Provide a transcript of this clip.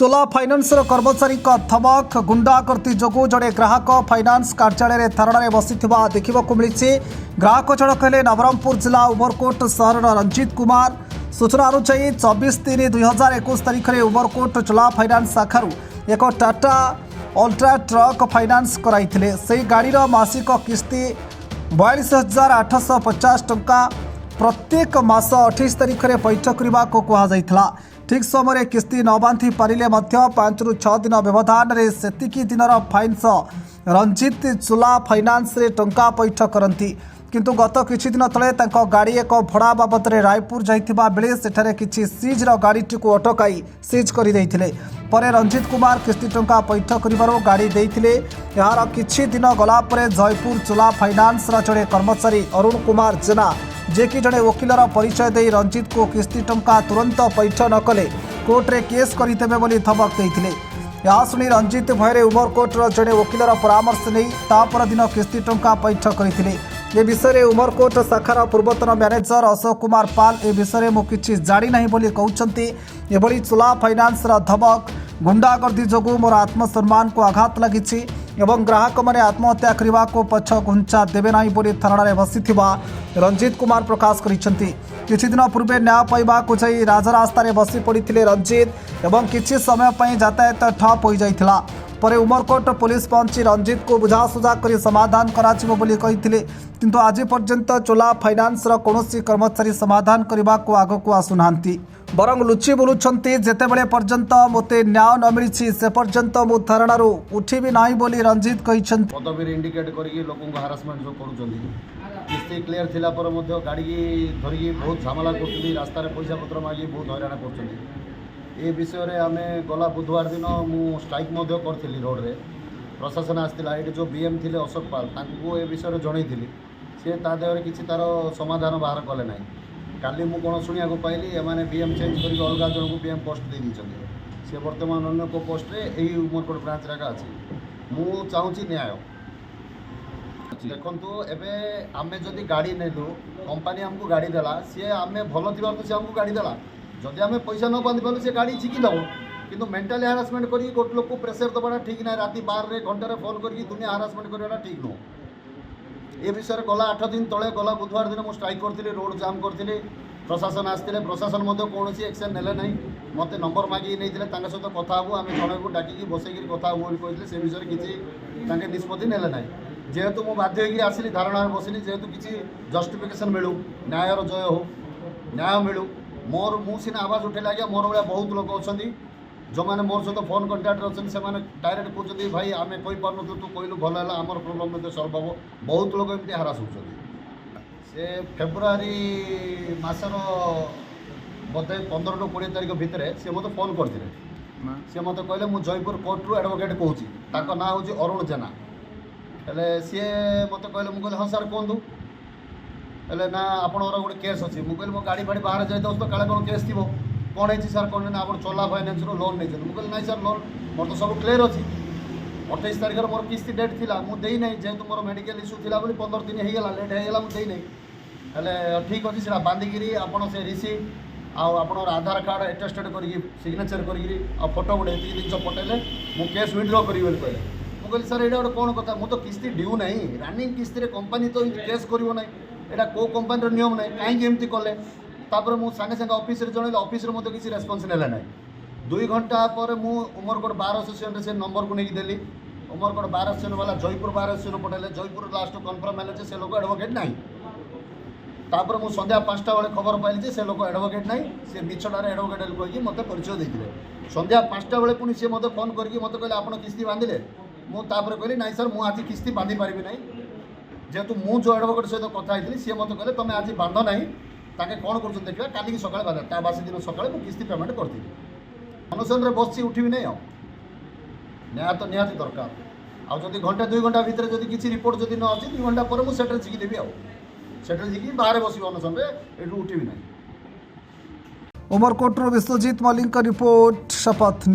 चोला finance कर्मचारी धमक गुंडागर्दी जोगु जड़े ग्राहक फाइनान्स कार्यालय धारणा बसी देखा मिली। ग्राहक जनक हेले नवरंगपुर जिला उमरकोट सहर रंजित कुमार। सूचना अनुसार 24/3/2021 तारिख में उमरकोट चोला फाइनान्स शाखार एक टाटा अल्ट्रा ट्रक फाइनान्स कराइथिले। से गाड़ीर मासिक किस्ती 42,850 टंका प्रत्येक मास 28 तारिख में पैठ करने को कहुला। ठीक समय किस्ती न बांधि पारे 5 ରୁ 6 दिन व्यवधान में सेतिकी दिनर फाइन रंजित चोला फाइनान्स रे टंका पैठ करती। किंतु गत किछि दिन तले तांको गाड़ी एक भड़ा बाबद रायपुर जाइथिबा बेले सेठारे किछि सीजर गाड़ीटी को अटकाई सीज कर देइथिले। परे रंजित कुमार किस्ती टंका पैठ करिबारो गाड़ी देइथिले। यार किछि दिन गला परे जयपुर चोला फाइनान्स रा जड़े कर्मचारी अरुण कुमार जेना जे कि जड़े वकिलर परिचय दे रंजित को किस्ती टंका तुरंत पैठ न कले कोर्टे केस करदेवे बोली धमक देइथिले। यह शुणी रंजित भୟରେ उमरकोटर जड़े वकिलर परामर्श नहीं तापर दिन किस्ती टंका पैठ करथिले। ए विषय में उमरकोट शाखार पूर्वतन मैनेजर अशोक कुमार पाल ए विषय में मु किछि जानी नहीं बोली कहउछंती। एभली चोला फाइनान्स रा धमक गुंडागर्दी जोगु मोर आत्मसम्मान को आघात लगी एवं ग्राहक मैंने आत्महत्या करने को पछ घुंचा देवे ना बोली थाना बसीथिबा रंजित कुमार प्रकाश करिसेंती। किछि दिन पूर्वे न्याय पाइबा को जाई राजरास्ता रे बसी पड़िथिले रंजित एवं किछि समय पई यातायात ठप हो जाइथिला। परे उमरकोट पुलिस पहुंची रंजित को बुझासुझा कर समाधान कराजिबो बोली कहिथिले। किंतु आज पर्यंत चोला फाइनान्स रा कोनोसी कर्मचारी समाधान करने को आग को आसुनांती बरं लुचि बुलुछंती। जेतेबेले पर्यंत मोते न्याय न मिली से पर्यंत मु धारणारू उठिबी नाही बोली रंजित कहिसेंती। पदवी इंडिकेट करके लोकों को हारासमेंट जो करूछंती किस्ती क्लियर थिला पर मध्य गाड़ी धरिकी बहुत झमेला करछंती। रास्ता रे पैसा पत्र मागी बहुत हैरान करछंती। ए विषय रे आमे गला बुधवार दिन मु स्ट्राइक मध्य करथिली रोड रे। प्रशासन आस्तिला एठी जो बीएम थिले अशोक पाल तांको ए विषय रे जणैथिली। से ता देहरे किछि तार समाधान बाहर कले नाही। काली मु कोन सुनिया को पाइली एमाने बीएम चेंज करके अलगा जन को बीएम पोस्ट दे दिछंती। से वर्तमान अन्य को पोस्ट रे एही उमरकोट ब्रांच राका अछि। मु चाहूची न्याय देखु एबे आमे जदि गाड़ी नेलु कंपनी हमको गाड़ी देला सी आमे भल थी तो सी हमको गाड़ी देला। जदि आमे पैसा न बांधि पालु से गाड़ी झिकी दब। किंतु मेंटली हारासमेंट करी गोटे लोक को प्रेसर दबाटा ठीक ना। राति 12 घंटे फोन करके दुनिया हारासमेंट करवाटा ठीक नुह। ए विषय गला 8 दिन तले गला बुधवार दिन मुझे स्ट्राइक करी रोड जाम करी। प्रशासन आसते प्रशासन कौन एक्शन नेले ना। मत नंबर मागिक नहीं सहित कथा हूँ आम जन को डाकिकी बसैक कथा हूँ कहते से विषय किसी निष्पत्ति नेले ना। जेहेतु मुझे बाध्य होकर आसली धारणा बसली जेहेतु किसी जस्टिफिकेशन मिलू न्यायर जय हो न्याय मिलू। मोर मु सीना आवाज उठेला आज्ञा मोर भाया बहुत लोक अच्छा जो मैंने मोर सहित फोन कंटाक्ट अच्छे से डायरेक्ट कहते भाई आम कही पार्न तू कहलु भल है आमर प्रोब्लेम सल्व हम। बहुत लोग एमती हारास होते। फेब्रुआरी मासर बोधे 15 ରୁ 20 तारिख भितर सी मत फोन करते। सी मत कहले मु जयपुर कोर्टू एडवोकेट कहूँ ना हूँ अरुण जेना। हेले सी मत कहले मुझे हाँ सार कहूँ हेले ना आपणर गोटे केस अच्छी। मुझे मो गाड़ी फाड़ी बाहर जाए तो काले कौन केस थी कौन है सार कौन ना आप चोला फाइनान्स लोन नहीं मुझे ना सर लोन मोर तो सब क्लियर अच्छी। 28 तारिख मोर किस्ती डेट थी मुझे ना जेहतु मोर मेडिकल इश्यू थी 15 दिन होगा लेट होगा मुझे नहीं हेले ठीक अच्छे से बांधिकी आपड़ से रिसीट आपणर आधार कार्ड एटेस्टेड कर सिग्नेचर कर फोटो गोटे ये जिन पटेले मु केस विड्र करी कहले। मुझे सर यहाँ गोटे कौन कथा मु तो किस्ती ड्यू ना रनिंग किस्ती कंपनी तो केस कर यहाँ कौ कंपनी नियम ना कहीं एमती कले। तापर मु सागे सागे ऑफिस जनइल ऑफिस किसी रेस्पॉन्स नेले ना। 2 घंटा पर मु उमरकोट बार एसोसिएशन से नंबर को लेकिन देली। उमरकोट बार एसोसिएशन वाला जयपुर बार एसोसिएशन पटेले जयपुर लास्ट कन्फर्म है से लोक एडवोकेट ना। तापर मु संध्या 5टा बेले खबर पाइली से लोक एडवोकेट ना से मिछटारे एडवोकेट कहीकि मत परिचय देते। संध्या 5टा बेले पुणी सी मत फोन करके मत कहले आप किस्ती बांधिले। मुझे कहली ना सर मुझे आज किस्ती बांधि पारि ना जेहेतु मु जो एडवोकेट सहित कथा होती सी मत कहले तुम आज बांध ना ताके कौन कर देखा काली सकाଳେ बांधा ता बासी दिन सकाଳେ मु किस्ती पेमेंट करती। अनुसंधान में बस उठी नहीं न्याय तो निहाती दरकार। आदि घंटे 2 घंटा भितर जब किसी रिपोर्ट जब न अच्छी 2 घंटा पर मुझे झिकीदेवी आठ बाहर बस अनुसंधान में ये उठी ना। उमरकोट विश्वजीत मलिक रिपोर्ट शपथ।